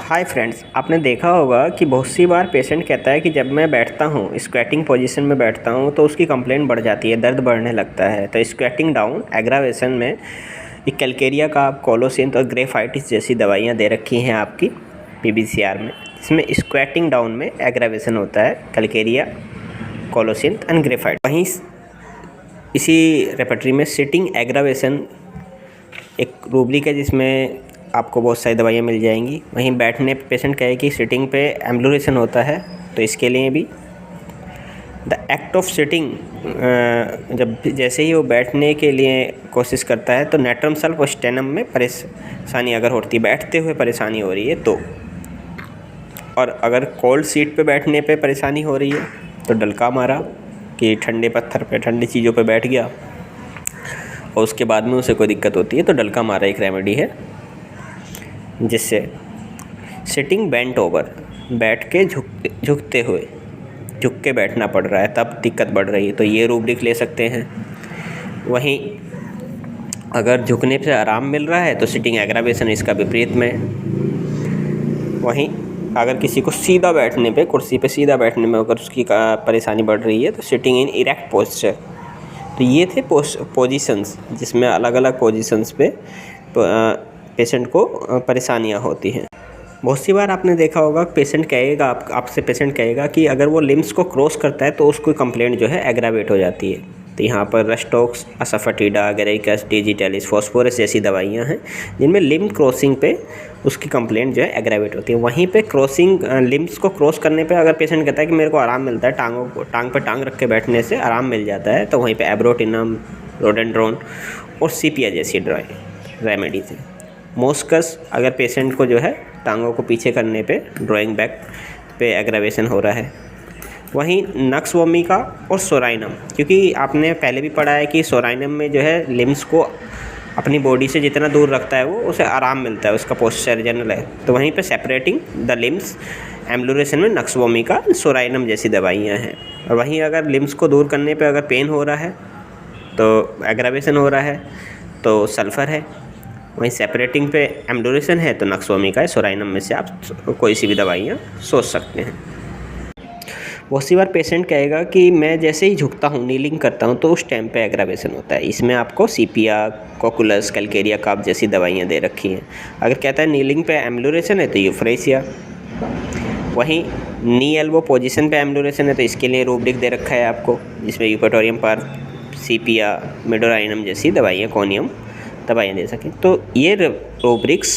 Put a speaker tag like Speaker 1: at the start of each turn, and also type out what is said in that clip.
Speaker 1: Hi friends, आपने देखा होगा कि बहुत सी बार पेशेंट कहता है कि जब मैं बैठता हूँ, स्क्वैटिंग पोजीशन में बैठता हूँ तो उसकी कंप्लेंट बढ़ जाती है, दर्द बढ़ने लगता है। तो स्क्वैटिंग डाउन एग्रावेशन में एक कैलकेरिया का कोलोसिंथ और ग्रेफाइटिस जैसी दवाइयाँ दे रखी हैं आपकी पीबीसीआर में। इसमें स्क्वैटिंग डाउन में एग्रावेशन होता है, कैलकेरिया, कोलोसिंथ एंड ग्रेफाइट। वहीं इसी रेपर्टरी में सिटिंग एग्रावेशन एक रूब्रिक है जिसमें आपको बहुत सारी दवाइयाँ मिल जाएंगी। वहीं बैठने पे पेशेंट कहे कि सिटिंग पे एम्बुलेशन होता है, तो इसके लिए भी द एक्ट ऑफ सिटिंग, जब जैसे ही वो बैठने के लिए कोशिश करता है तो नेट्रम सल्फ और स्टेनम में परेशानी अगर होती है, बैठते हुए परेशानी हो रही है तो, और अगर कोल्ड सीट पे बैठने पे परेशानी हो रही है तो डलका मारा कि ठंडे पत्थर पे, ठंडी चीज़ों पे बैठ गया और उसके बाद में उसे कोई दिक्कत होती है तो डलका मारा एक रेमेडी है। जिससे सिटिंग बेंट ओवर, बैठ के झुकते हुए, झुक के बैठना पड़ रहा है तब दिक्कत बढ़ रही है, तो ये रूब्रिक ले सकते हैं। वहीं अगर झुकने से आराम मिल रहा है तो सिटिंग एग्रावेशन इसका विपरीत में। वहीं अगर किसी को सीधा बैठने पे, कुर्सी पे सीधा बैठने में अगर उसकी परेशानी बढ़ रही है तो सिटिंग इन इरेक्ट पोस्चर। तो ये थे पोजीशंस जिसमें अलग अलग पोजीशंस पे पेशेंट को परेशानियां होती हैं। बहुत सी बार आपने देखा होगा पेशेंट कहेगा, आपसे पेशेंट कहेगा कि अगर वो लिम्स को क्रॉस करता है तो उसकी कंप्लेंट जो है एग्रावेट हो जाती है। तो यहाँ पर रस्टॉक्स, असफेटिडा, गेरेकस, डिजिटलिस, फॉस्फोरस जैसी दवाइयाँ हैं जिनमें लिम्ब क्रॉसिंग पे उसकी कंप्लेंट जो है एग्रावेट होती है। वहीं पे क्रॉसिंग, लिम्स को क्रॉस करने पे अगर पेशेंट कहता है कि मेरे को आराम मिलता है, टांग पे टांग रख के बैठने से आराम मिल जाता है, तो वहीं पे एब्रोटिनम, रोडेंड्रोन और सीपिया जैसी रेमेडीज हैं। मोस्कस, अगर पेशेंट को जो है टांगों को पीछे करने पे, ड्राइंग बैक पे एग्रावेशन हो रहा है। वहीं नक्स वोमिका और सोराइनम, क्योंकि आपने पहले भी पढ़ा है कि सोराइनम में जो है लिम्स को अपनी बॉडी से जितना दूर रखता है वो उसे आराम मिलता है, उसका पोस्चर जनरल है। तो वहीं पे सेपरेटिंग द लिम्स एम्बुलेशन में नक्स वोमिका, सोराइनम जैसी दवाइयाँ हैं। और वहीं अगर लिम्स को दूर करने पे अगर पेन हो रहा है तो एग्रावेशन हो रहा है तो सल्फ़र है। वहीं सेपरेटिंग पे एम्बुलेशन है तो नक्स वोमिका है। सोराइनम में से आप कोई सी भी दवाइयाँ सोच सकते हैं। बहुत सी बार पेशेंट कहेगा कि मैं जैसे ही झुकता हूँ, नीलिंग करता हूँ तो उस टाइम पे एग्रावेशन होता है। इसमें आपको सीपिया, कोकुलस, कैलकेरिया काप जैसी दवाइयाँ दे रखी हैं। अगर कहता है नीलिंग पे एम्बुलेशन है तो यूफ्रेसिया। वहीं नी एल्बो पोजीशन पे एम्बुलेशन है तो इसके लिए रूब्रिक दे रखा है आपको, जिसमें यूपेटोरियम पर, सीपिया, मेडोराइनम जैसी दवाइयाँ, कोनियम दवाइयाँ दे सकें। तो ये रूब्रिक्स